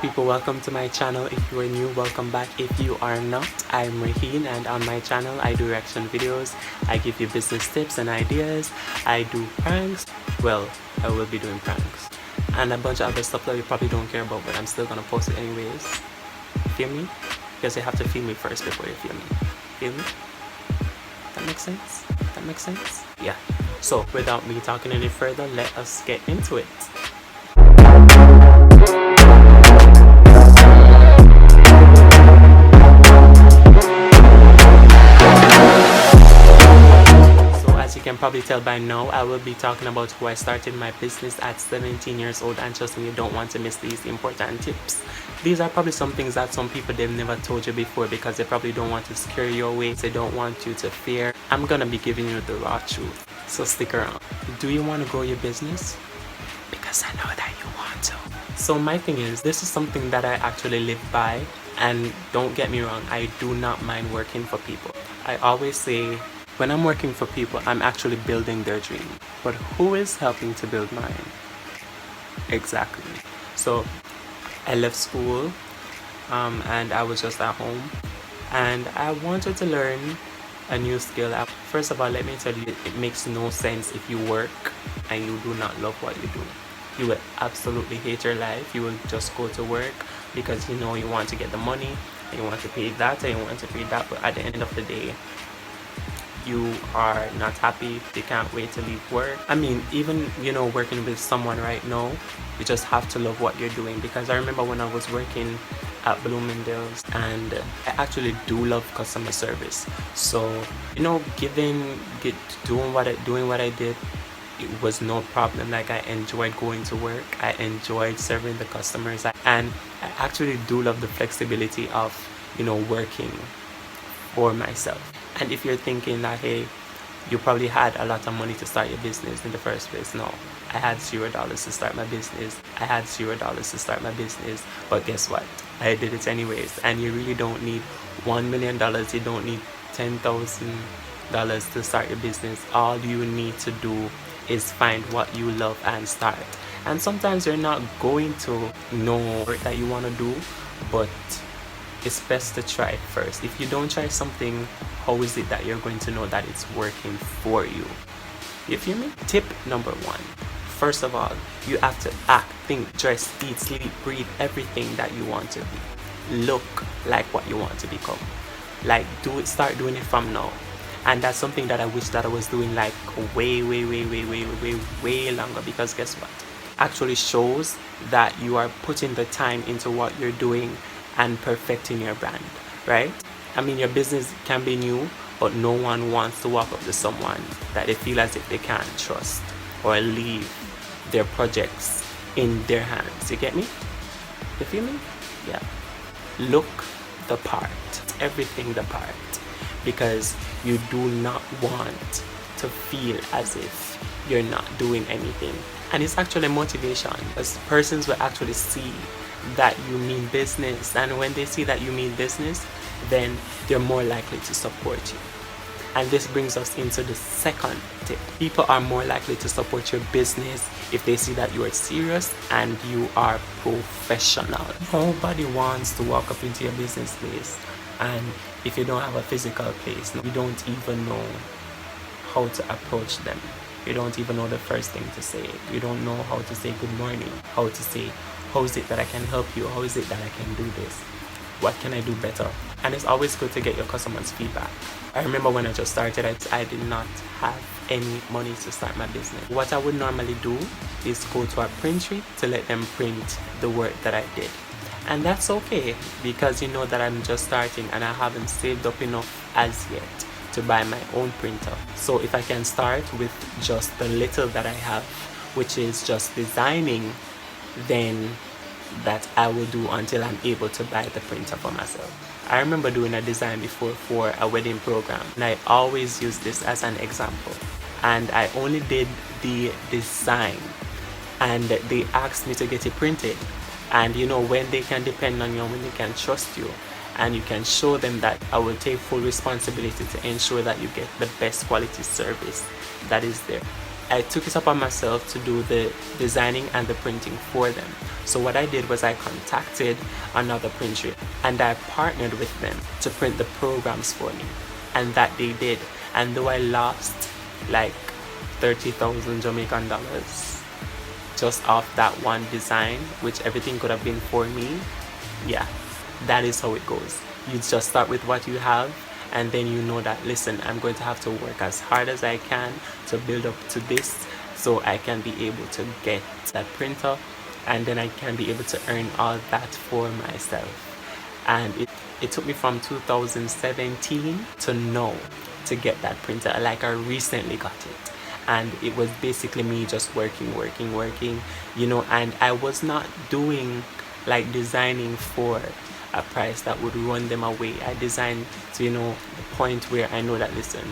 people, welcome to my channel. If you are new, welcome back. If you are not, I'm Raheen, and on my channel I do reaction videos. I give you business tips and ideas. I do pranks. Well, I will be doing pranks and a bunch of other stuff that you probably don't care about, but I'm still gonna post it anyways. Feel me? Because you have to feel me first before you feel me. Feel me? That makes sense? That makes sense? Yeah. So without me talking any further, let us get into it. You can probably tell by now, I will be talking about who I started my business at 17 years old, and trust me, you don't want to miss these important tips. These are probably some things that some people, they've never told you before, because they probably don't want to scare you away. They don't want you to fear. I'm gonna be giving you the raw truth, so stick around. Do you want to grow your business? Because I know that you want to. So my thing is, this is something that I actually live by, and don't get me wrong, I do not mind working for people. I always say, when I'm working for people, I'm actually building their dream. But who is helping to build mine? Exactly. So I left school and I was just at home, and I wanted to learn a new skill. First of all, let me tell you, it makes no sense if you work and you do not love what you do. You will absolutely hate your life. You will just go to work because you know you want to get the money, and you want to pay that, and you want to pay that, but at the end of the day, you are not happy. You can't wait to leave work. I mean, even, you know, working with someone right now, you just have to love what you're doing. Because I remember when I was working at Bloomingdale's, and I actually do love customer service. So, you know, doing what I did, it was no problem. Like, I enjoyed going to work. I enjoyed serving the customers, and I actually do love the flexibility of, you know, working for myself. And if you're thinking that, hey, you probably had a lot of money to start your business in the first place, no. I had $0 to start my business. But guess what? I did it anyways. And you really don't need $1 million. You don't need $10,000 to start your business. All you need to do is find what you love and start. And sometimes you're not going to know what that you want to do, but it's best to try it first. If you don't try something, how is it that you're going to know that it's working for you? You feel me? Tip number 1. First of all, you have to act, think, dress, eat, sleep, breathe, everything that you want to be. Look like what you want to become. Like, do it, start doing it from now. And that's something that I wish that I was doing like way longer, because guess what? Actually shows that you are putting the time into what you're doing and perfecting your brand, right? I mean, your business can be new, but no one wants to walk up to someone that they feel as if they can't trust or leave their projects in their hands. You get me? You feel me? Yeah. Look the part, everything the part, because you do not want to feel as if you're not doing anything. And it's actually motivation, as persons will actually see that you mean business, and when they see that you mean business, then they're more likely to support you. And this brings us into the second tip. People are more likely to support your business if they see that you are serious and you are professional. Nobody wants to walk up into your business place, and if you don't have a physical place, you don't even know how to approach them. You don't even know the first thing to say. You don't know how to say good morning, how to say, how is it that I can help you? How is it that I can do this? What can I do better? And it's always good to get your customers' feedback. I remember when I just started, I did not have any money to start my business. What I would normally do is go to a printery to let them print the work that I did. And that's okay, because you know that I'm just starting and I haven't saved up enough as yet to buy my own printer. So if I can start with just the little that I have, which is just designing, then that I will do until I'm able to buy the printer for myself. I remember doing a design before for a wedding program, and I always use this as an example. And I only did the design, and they asked me to get it printed. And you know, when they can depend on you, when they can trust you, and you can show them that I will take full responsibility to ensure that you get the best quality service that is there. I took it upon myself to do the designing and the printing for them. So what I did was I contacted another printer and I partnered with them to print the programs for me, and that they did. And though I lost like 30,000 Jamaican dollars just off that one design, which everything could have been for me, yeah, that is how it goes. You just start with what you have, and then you know that, listen, I'm going to have to work as hard as I can to build up to this so I can be able to get that printer, and then I can be able to earn all that for myself. And it took me from 2017 to now to get that printer. Like, I recently got it, and it was basically me just working, you know. And I was not doing like designing for a price that would run them away. I designed to, you know, the point where I know that, listen,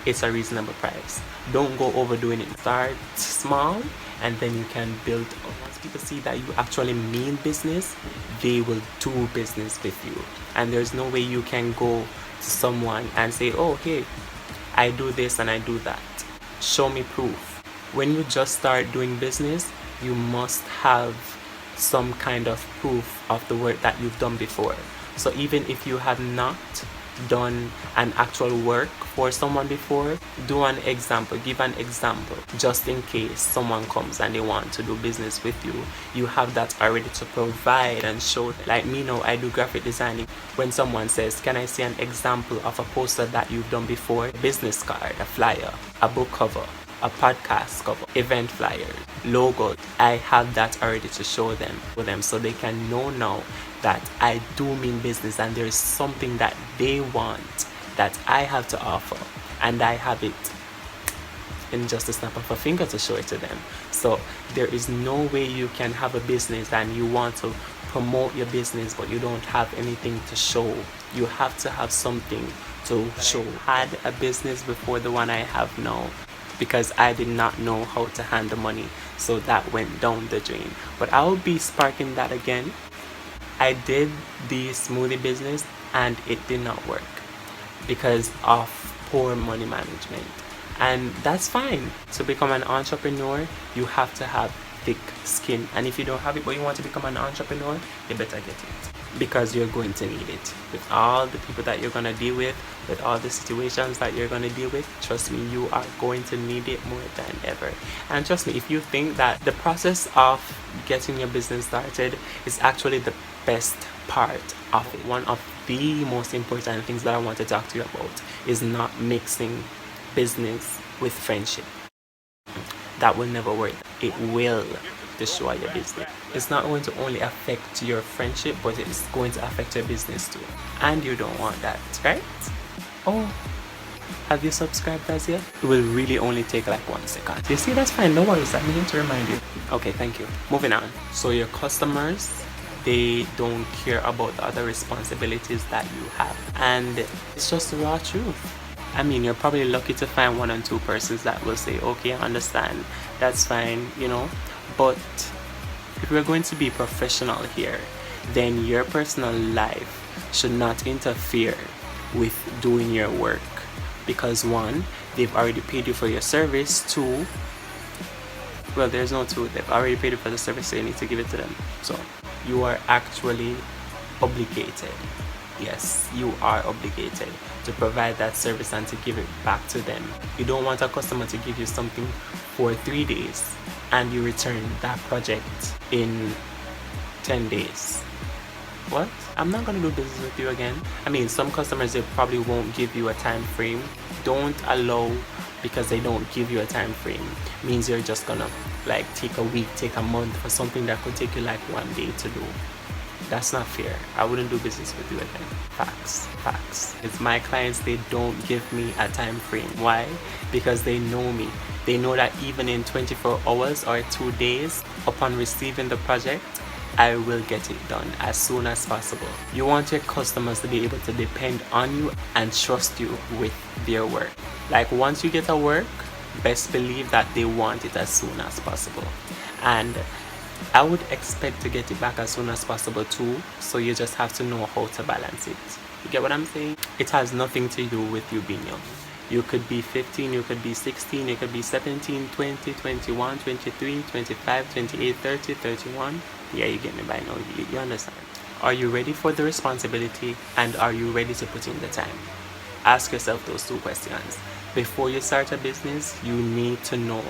it's a reasonable price. Don't go overdoing it. Start small and then you can build. Once people see that you actually mean business, they will do business with you. And there's no way you can go to someone and say, oh, hey, I do this and I do that. Show me proof. When you just start doing business, you must have some kind of proof of the work that you've done before. So even if you have not done an actual work for someone before, do an example, give an example, just in case someone comes and they want to do business with you. You have that already to provide and show them. Like me now, I do graphic designing. When someone says, can I see an example of a poster that you've done before? A business card, a flyer, a book cover, a podcast cover, event flyers, logos, I have that already to show them so they can know now that I do mean business and there is something that they want that I have to offer, and I have it in just a snap of a finger to show it to them. So there is no way you can have a business and you want to promote your business but you don't have anything to show. You have to have something to show. I had a business before the one I have now, because I did not know how to handle money, so that went down the drain. But I will be sparking that again. I did the smoothie business and it did not work because of poor money management, and that's fine. To become an entrepreneur, you have to have thick skin, and if you don't have it but you want to become an entrepreneur, you better get it, because you're going to need it. With all the people that you're going to deal with all the situations that you're going to deal with, trust me, you are going to need it more than ever. And trust me, if you think that the process of getting your business started is actually the best part of it, one of the most important things that I want to talk to you about is not mixing business with friendship. That will never work. It will destroy your business. It's not going to only affect your friendship, but it's going to affect your business too, and you don't want that, right? Oh, have you subscribed as yet? It will really only take like 1 second. You see, that's fine, no worries, I'm here to remind you. Okay, thank you. Moving on. So your customers, they don't care about the other responsibilities that you have, and it's just the raw truth. I mean, you're probably lucky to find 1 or 2 persons that will say, okay, I understand, that's fine, you know. But if we're going to be professional here, then your personal life should not interfere with doing your work, because 1, they've already paid you for your service. 2, well, there's no 2, they've already paid you for the service, so you need to give it to them. So you are actually obligated. Yes, you are obligated to provide that service and to give it back to them. You don't want a customer to give you something for 3 days and you return that project in 10 days. What? I'm not gonna do business with you again. I mean, some customers, they probably won't give you a time frame. Don't allow, because they don't give you a time frame, means you're just gonna like take a week, take a month for something that could take you like 1 day to do. That's not fair. I wouldn't do business with you again. Facts. It's my clients, they don't give me a time frame. Why? Because they know me. They know that even in 24 hours or 2 days upon receiving the project, I will get it done as soon as possible. You want your customers to be able to depend on you and trust you with their work. Like, once you get a work, best believe that they want it as soon as possible. And I would expect to get it back as soon as possible too, so you just have to know how to balance it. You get what I'm saying? It has nothing to do with you being young. You could be 15, you could be 16, you could be 17, 20, 21, 23, 25, 28, 30, 31. Yeah, you get me by now. You understand? Are you ready for the responsibility, and are you ready to put in the time? Ask yourself those two questions. Before you start a business, you need to know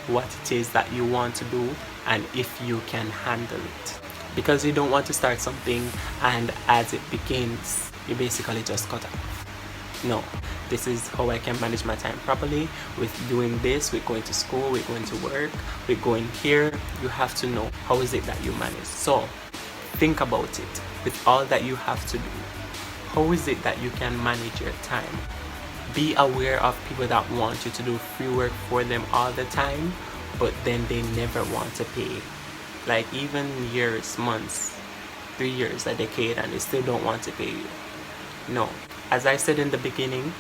what it is that you want to do and if you can handle it. Because you don't want to start something and as it begins, you basically just cut off. No, this is how I can manage my time properly. With doing this, with going to school, with going to work, with going here, you have to know how is it that you manage. So think about it. With all that you have to do, how is it that you can manage your time? Be aware of people that want you to do free work for them all the time, but then they never want to pay. Like even years, months, 3 years, a decade, and they still don't want to pay you. No. As I said in the beginning,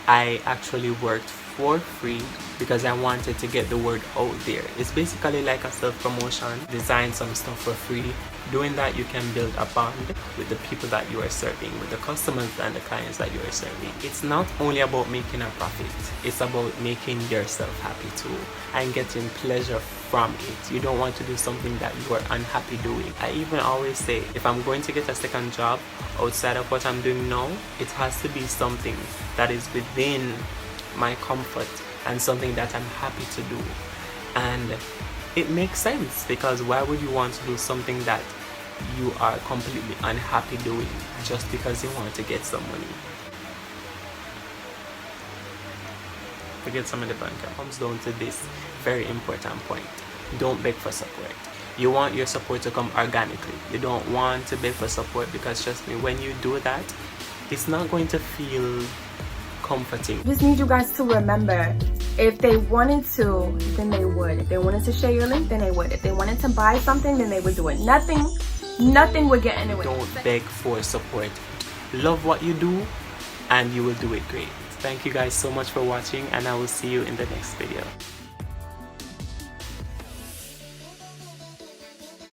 I actually worked for free because I wanted to get the word out there. It's basically like a self-promotion. Design some stuff for free. Doing that, you can build a bond with the people that you are serving, with the customers and the clients that you are serving. It's not only about making a profit, it's about making yourself happy too and getting pleasure from it. You don't want to do something that you are unhappy doing. I even always say, if I'm going to get a second job outside of what I'm doing now, it has to be something that is within my comfort and something that I'm happy to do. And it makes sense, because why would you want to do something that you are completely unhappy doing just because you want to get some money? Forget some of the bank. It comes down to this very important point. Don't beg for support. You want your support to come organically. You don't want to beg for support, because trust me, when you do that, it's not going to feel comforting. Just need you guys to remember, if they wanted to, then they would. If they wanted to share your link, then they would. If they wanted to buy something, then they would do it. Nothing would get in the way. Don't beg for support. Love what you do and you will do it great. Thank you guys so much for watching, and I will see you in the next video.